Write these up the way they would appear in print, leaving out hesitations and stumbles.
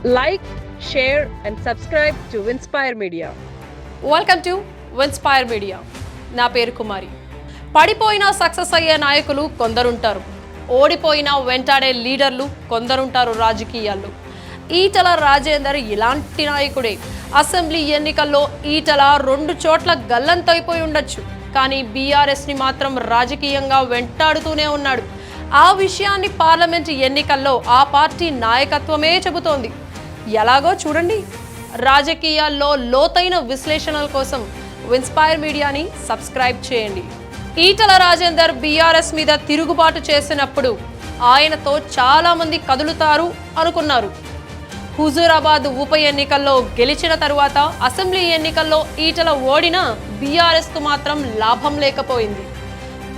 Like, share, and subscribe to Winspire Media. Welcome to Winspire Media. నా పేరు కుమారి. పడిపోయిన success అయ్యే నాయకులు కొందరుంటారు, ఓడిపోయిన వెంటాడే లీడర్లు కొందరుంటారు రాజకీయాల్లో. ఈటల రాజేందర్ ఇలాంటి నాయకుడే. అసెంబ్లీ ఎన్నికల్లో ఈటల 2 చోట్ల గల్లంతైపోయి ఉండొచ్చు, కానీ బీఆర్ఎస్ని మాత్రం రాజకీయంగా వెంటాడుతూనే ఉన్నాడు. ఆ విషయాన్ని పార్లమెంట్ ఎన్నికల్లో ఆ పార్టీ నాయకత్వమే చెబుతోంది. ఎలాగో చూడండి. రాజకీయాల్లో లోతైన విశ్లేషణల కోసం విన్స్పైర్ మీడియాని సబ్స్క్రైబ్ చేయండి. ఈటల రాజేందర్ బీఆర్ఎస్ మీద తిరుగుబాటు చేసినప్పుడు ఆయనతో చాలామంది కదులుతారు అనుకున్నారు. హుజూరాబాద్ ఉప ఎన్నికల్లో గెలిచిన తరువాత అసెంబ్లీ ఎన్నికల్లో ఈటల ఓడినా బీఆర్ఎస్కు మాత్రం లాభం లేకపోయింది.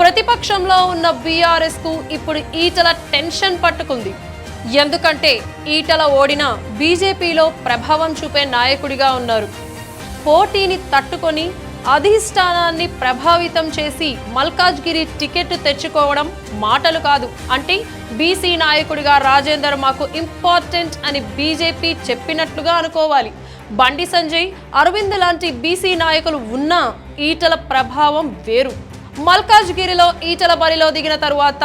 ప్రతిపక్షంలో ఉన్న బీఆర్ఎస్కు ఇప్పుడు ఈటల టెన్షన్ పట్టుకుంది. ఎందుకంటే ఈటల ఓడినా బీజేపీలో ప్రభావం చూపే నాయకుడిగా ఉన్నారు. పోటీని తట్టుకొని అధిష్టానాన్ని ప్రభావితం చేసి మల్కాజ్గిరి టికెట్ తెచ్చుకోవడం మాటలు కాదు. అంటే బీసీ నాయకుడిగా రాజేందర్ మాకు ఇంపార్టెంట్ అని బీజేపీ చెప్పినట్లుగా అనుకోవాలి. బండి సంజయ్, అరవింద్ లాంటి బీసీ నాయకులు ఉన్నా ఈటల ప్రభావం వేరు. మల్కాజ్గిరిలో ఈటల బరిలో దిగిన తరువాత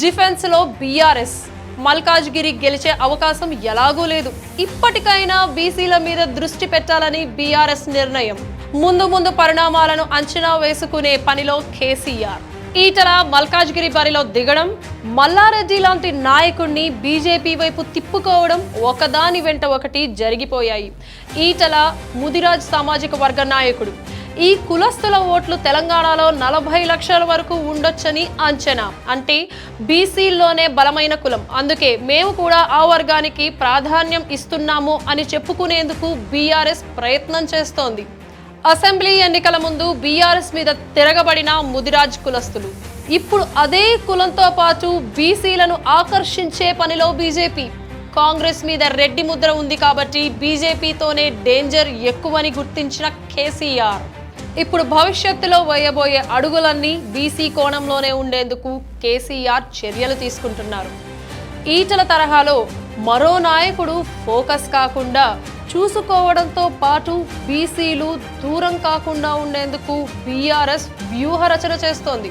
డిఫెన్స్లో బీఆర్ఎస్, మల్కాజ్గిరి గెలిచే అవకాశం ఎలాగూ లేదు. ఇప్పటికైనా బీసీల మీద దృష్టి పెట్టాలని బీఆర్ఎస్ నిర్ణయం. ముందు పరిణామాలను అంచనా వేసుకునే పనిలో కేసీఆర్. ఈటల మల్కాజ్గిరి బరిలో దిగడం, మల్లారెడ్డి లాంటి నాయకుడిని బీజేపీ వైపు తిప్పుకోవడం ఒకదాని వెంట ఒకటి జరిగిపోయాయి. ఈటల ముదిరాజ్ సామాజిక వర్గ నాయకుడు. ఈ కులస్తుల ఓట్లు తెలంగాణలో 40 లక్షల వరకు ఉండొచ్చని అంచనా. అంటే బీసీల్లోనే బలమైన కులం, అందుకే మేము కూడా ఆ వర్గానికి ప్రాధాన్యం ఇస్తున్నాము అని చెప్పుకునేందుకు బీఆర్ఎస్ ప్రయత్నం చేస్తోంది. అసెంబ్లీ ఎన్నికల ముందు బీఆర్ఎస్ మీద తిరగబడిన ముదిరాజ్ కులస్తులు ఇప్పుడు అదే కులంతో పాటు బీసీలను ఆకర్షించే పనిలో బీజేపీ. కాంగ్రెస్ మీద రెడ్డి ముద్ర ఉంది కాబట్టి బీజేపీతోనే డేంజర్ ఎక్కువని గుర్తించిన కేసీఆర్ ఇప్పుడు భవిష్యత్తులో వేయబోయే అడుగులన్నీ బీసీ కోణంలోనే ఉండేందుకు కేసీఆర్ చర్యలు తీసుకుంటున్నారు. ఈటల తరహాలో మరో నాయకుడు ఫోకస్ కాకుండా చూసుకోవడంతో పాటు బీసీలు దూరం కాకుండా ఉండేందుకు బీఆర్ఎస్ వ్యూహ రచన చేస్తోంది.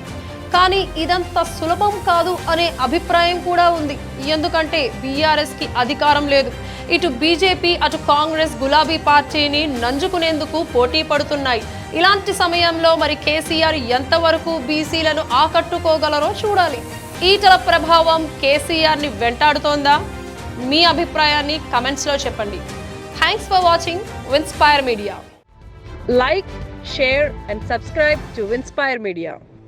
కానీ ఇదంత సులభం కాదు అనే అభిప్రాయం కూడా ఉంది. ఎందుకంటే బీఆర్ఎస్కి అధికారం లేదు. ఇటు బీజేపీ, అటు కాంగ్రెస్ గులాబీ పార్టీని నంజుకునేందుకు పోటీ పడుతున్నాయి. ఇలాంటి సమయంలో మరి కేసీఆర్ ఎంతవరకు బీసీలను ఆకట్టుకోగలరో చూడాలి. ఈటల ప్రభావం కేసీఆర్ని వెంటాడుతోందా? మీ అభిప్రాయాన్ని కమెంట్స్లో చెప్పండి. Thanks for watching Winspire Media. Like, share, and subscribe to Winspire Media.